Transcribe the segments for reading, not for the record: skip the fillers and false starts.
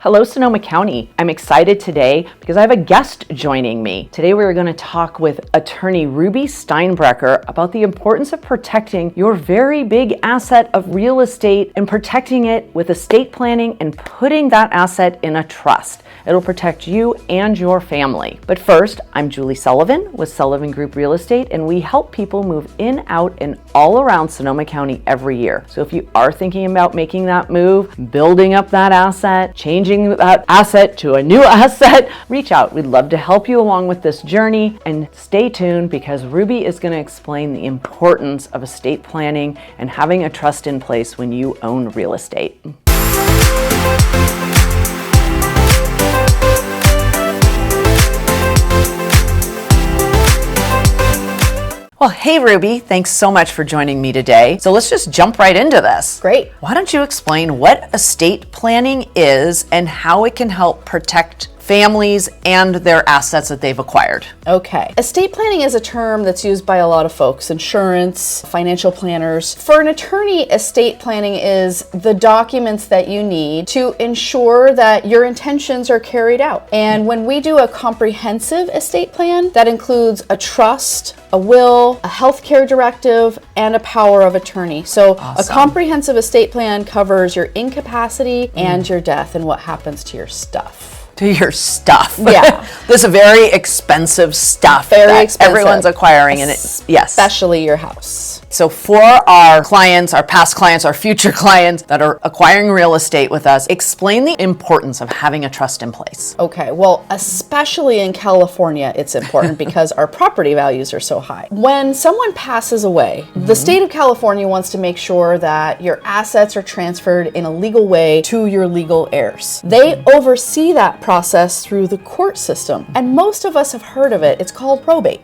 Hello, Sonoma County. I'm excited today because I have a guest joining me. Today we're going to talk with attorney Ruby Steinbrecher about the importance of protecting your very big asset of real estate and protecting it with estate planning and putting that asset in a trust. It'll protect you and your family. But first, I'm Julie Sullivan with Sullivan Group Real Estate, and we help people move in, out, and all around Sonoma County every year. So if you are thinking about making that move, building up that asset, changing that asset to a new asset, reach out. We'd love to help you along with this journey, and stay tuned because Ruby is going to explain the importance of estate planning and having a trust in place when you own real estate. Well, hey Ruby, thanks so much for joining me today. So let's just jump right into this. Great. Why don't you explain what estate planning is and how it can help protect families and their assets that they've acquired? Okay. Estate planning is a term that's used by a lot of folks, insurance, financial planners. For an attorney, estate planning is the documents that you need to ensure that your intentions are carried out. And when we do a comprehensive estate plan, that includes a trust, a will, a healthcare directive, and a power of attorney. So Awesome. A comprehensive estate plan covers your incapacity and your death and what happens to your stuff. To your stuff. Yeah. This is very expensive stuff Very expensive. Everyone's acquiring, and yes. Especially your house. So for our clients, our past clients, our future clients that are acquiring real estate with us, explain the importance of having a trust in place. Okay, well, especially in California, it's important because our property values are so high. When someone passes away, the state of California wants to make sure that your assets are transferred in a legal way to your legal heirs. They oversee that process through the court system, and most of us have heard of it. It's called probate.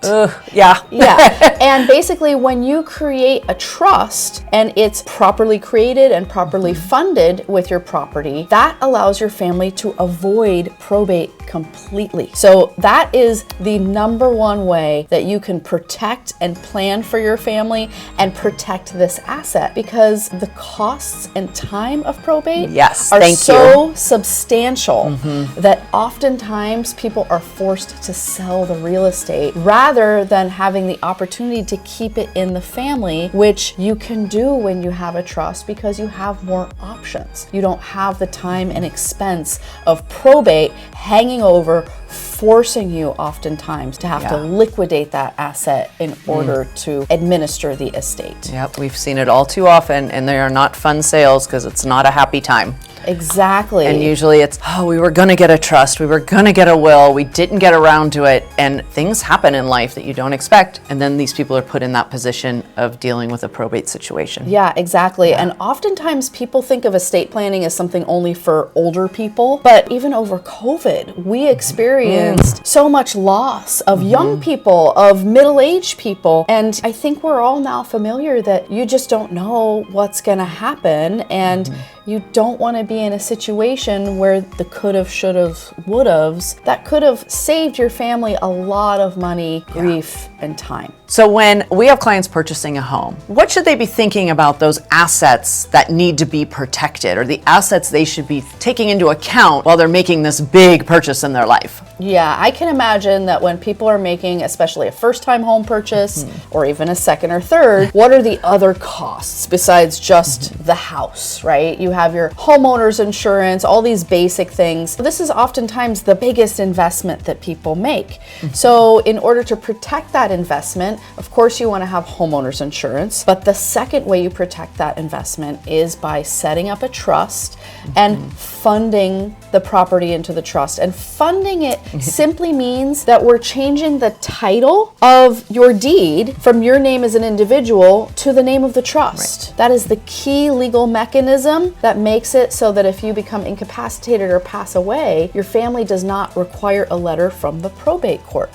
Yeah. Yeah, and basically when you create a trust and it's properly created and properly funded with your property, that allows your family to avoid probate completely. So that is the number one way that you can protect and plan for your family and protect this asset, because the costs and time of probate are so substantial that oftentimes people are forced to sell the real estate rather than having the opportunity to keep it in the family, which you can do when you have a trust because you have more options. You don't have the time and expense of probate hanging over, forcing you oftentimes to have to liquidate that asset in order to administer the estate. Yep, we've seen it all too often, and they are not fun sales because it's not a happy time. Exactly. And usually it's, we were going to get a trust, we were going to get a will, we didn't get around to it, and things happen in life that you don't expect, and then these people are put in that position of dealing with a probate situation. Yeah, exactly. And oftentimes people think of estate planning as something only for older people, but even over COVID, we experienced so much loss of young people, of middle-aged people, and I think we're all now familiar that you just don't know what's going to happen, and you don't want to be in a situation where the could've, should've, would'ves that could have saved your family a lot of money, grief, and time. So when we have clients purchasing a home, what should they be thinking about those assets that need to be protected, or the assets they should be taking into account while they're making this big purchase in their life? Yeah, I can imagine that when people are making, especially a first-time home purchase or even a second or third, what are the other costs besides just the house, right? You have your homeowners insurance, all these basic things. This is oftentimes the biggest investment that people make. So in order to protect that investment, of course you want to have homeowners insurance, but the second way you protect that investment is by setting up a trust and funding the property into the trust. And funding it simply means that we're changing the title of your deed from your name as an individual to the name of the trust. Right. That is the key legal mechanism that makes it so that if you become incapacitated or pass away, your family does not require a letter from the probate court.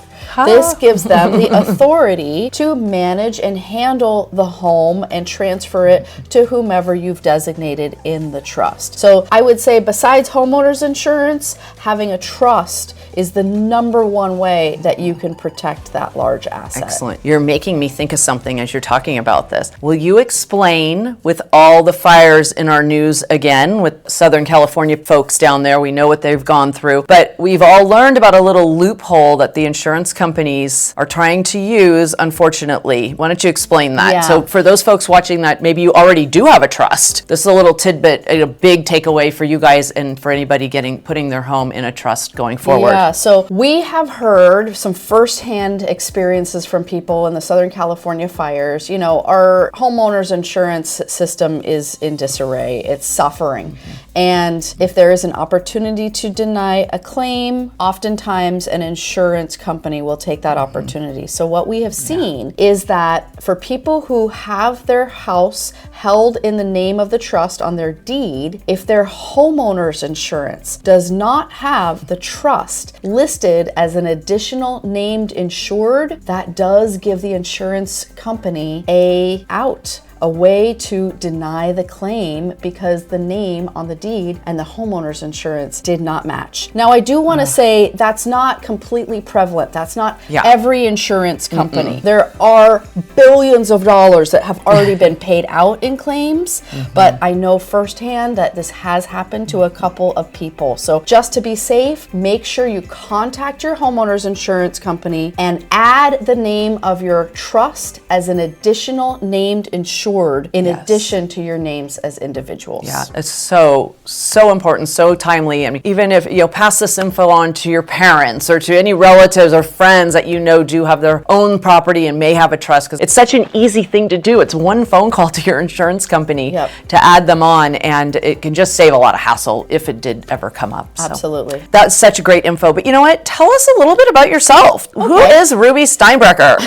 This gives them the authority to manage and handle the home and transfer it to whomever you've designated in the trust. So I would say besides homeowners insurance, having a trust is the number one way that you can protect that large asset. Excellent. You're making me think of something as you're talking about this. Will you explain, with all the fires in our news again, with Southern California folks down there, we know what they've gone through, but we've all learned about a little loophole that the insurance companies are trying to use, unfortunately. Why don't you explain that? Yeah. So for those folks watching that maybe you already do have a trust, this is a little tidbit, a big takeaway for you guys and for anybody putting their home in a trust going forward. Yeah, so we have heard some firsthand experiences from people in the Southern California fires. You know, our homeowners insurance system is in disarray. It's suffering. And if there is an opportunity to deny a claim, oftentimes an insurance company will take that opportunity. So what we have seen is that for people who have their house held in the name of the trust on their deed, if their homeowner's insurance does not have the trust listed as an additional named insured, that does give the insurance company a way to deny the claim because the name on the deed and the homeowner's insurance did not match. Now, I do want to say that's not completely prevalent. That's not every insurance company. There are billions of dollars that have already been paid out in claims, but I know firsthand that this has happened to a couple of people. So just to be safe, make sure you contact your homeowner's insurance company and add the name of your trust as an additional named insured in addition to your names as individuals. Yeah, it's so important, so timely. I mean, even if you'll pass this info on to your parents or to any relatives or friends that you know do have their own property and may have a trust, because it's such an easy thing to do. It's one phone call to your insurance company to add them on, and it can just save a lot of hassle if it did ever come up. So absolutely. That's such great info. But you know what? Tell us a little bit about yourself. Who is Ruby Steinbrecher?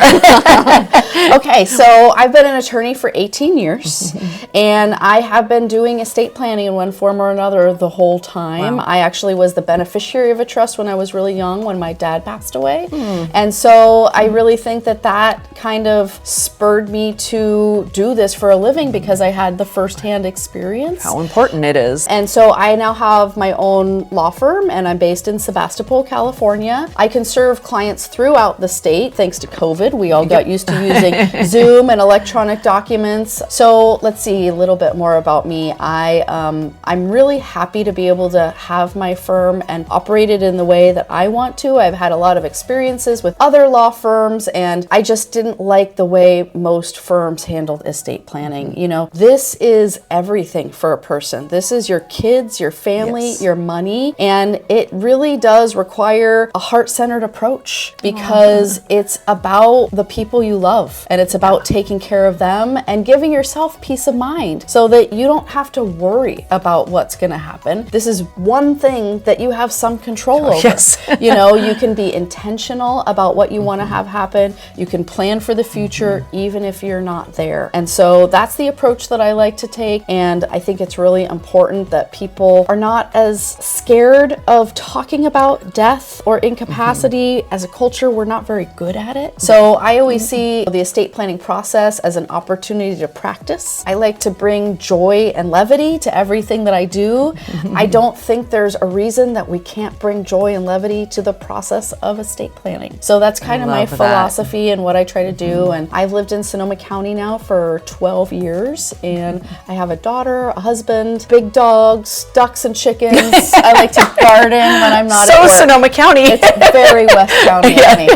Okay, so I've been an attorney for 18 years, and I have been doing estate planning in one form or another the whole time. I actually was the beneficiary of a trust when I was really young, when my dad passed away. And so I really think that kind of spurred me to do this for a living because I had the firsthand experience. How important it is. And so I now have my own law firm, and I'm based in Sebastopol, California. I can serve clients throughout the state. Thanks to COVID, we all got used to using Zoom and electronic documents. So let's see a little bit more about me. I'm really happy to be able to have my firm and operate it in the way that I want to. I've had a lot of experiences with other law firms, and I just didn't like the way most firms handled estate planning. You know, this is everything for a person. This is your kids, your family, your money, and it really does require a heart-centered approach because it's about the people you love, and it's about taking care of them and giving yourself peace of mind so that you don't have to worry about what's going to happen. This is one thing that you have some control over. Yes. You know, you can be intentional about what you want to have happen. You can plan for the future even if you're not there. And so that's the approach that I like to take. And I think it's really important that people are not as scared of talking about death or incapacity. As a culture, we're not very good at it. So I always see the estate planning process as an opportunity to practice. I like to bring joy and levity to everything that I do. I don't think there's a reason that we can't bring joy and levity to the process of estate planning. So that's kind of my philosophy and what I try to do. And I've lived in Sonoma County now for 12 years, and I have a daughter, a husband, big dogs, ducks and chickens. I like to garden when I'm not at work. Sonoma County. It's very West County, Annie.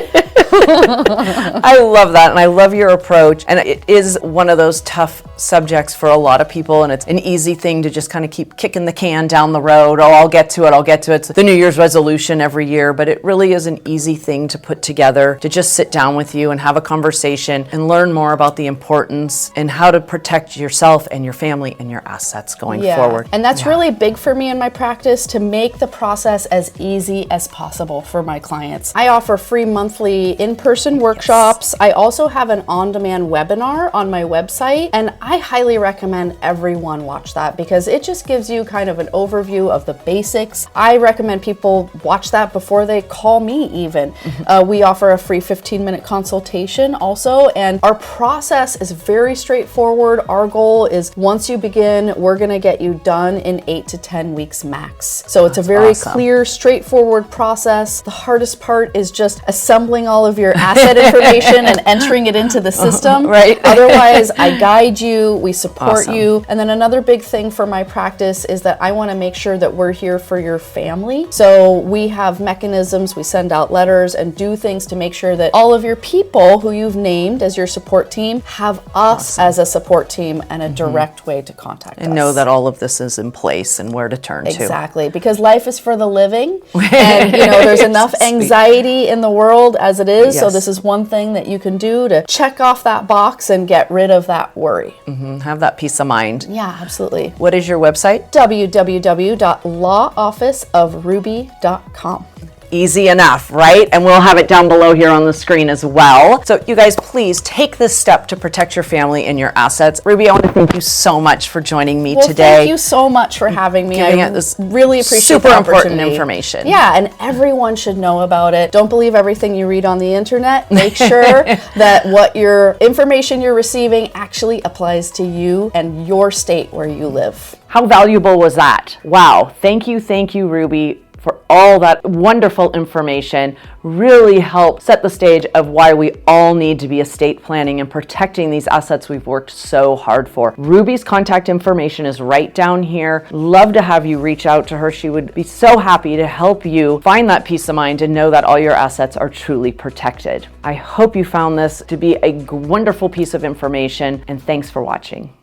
I love that, and I love your approach. And it is one of those tough subjects for a lot of people, and it's an easy thing to just kind of keep kicking the can down the road. Oh, I'll get to it. It's the New Year's resolution every year, but it really is an easy thing to put together, to just sit down with you and have a conversation and learn more about the importance and how to protect yourself and your family and your assets going forward. And that's really big for me in my practice, to make the process as easy as possible for my clients. I offer free monthly the in-person workshops. I also have an on-demand webinar on my website, and I highly recommend everyone watch that because it just gives you kind of an overview of the basics. I recommend people watch that before they call me even. We offer a free 15-minute consultation also, and our process is very straightforward. Our goal is once you begin, we're gonna get you done in 8 to 10 weeks max. So it's a very clear, straightforward process. The hardest part is just assembling all of your asset information and entering it into the system. Right. Otherwise, I guide you, we support you. And then another big thing for my practice is that I want to make sure that we're here for your family. So we have mechanisms, we send out letters and do things to make sure that all of your people who you've named as your support team have us as a support team and a direct way to contact us. And know that all of this is in place and where to turn to. Exactly, because life is for the living, and there's enough anxiety in the world as it is. So this is one thing that you can do to check off that box and get rid of that worry. Have that peace of mind. Yeah, absolutely. What is your website? www.lawofficeofruby.com. Easy enough, right? And we'll have it down below here on the screen as well. So you guys, please take this step to protect your family and your assets. Ruby, I want to thank you so much for joining me today. Thank you so much for having me. I really appreciate super the important opportunity. information. Yeah, and everyone should know about it. Don't believe everything you read on the internet. Make sure that what your information you're receiving actually applies to you and your state where you live. How valuable was that? Wow. Thank you, Ruby, for all that wonderful information. Really helped set the stage of why we all need to be estate planning and protecting these assets we've worked so hard for. Ruby's contact information is right down here. Love to have you reach out to her. She would be so happy to help you find that peace of mind and know that all your assets are truly protected. I hope you found this to be a wonderful piece of information, and thanks for watching.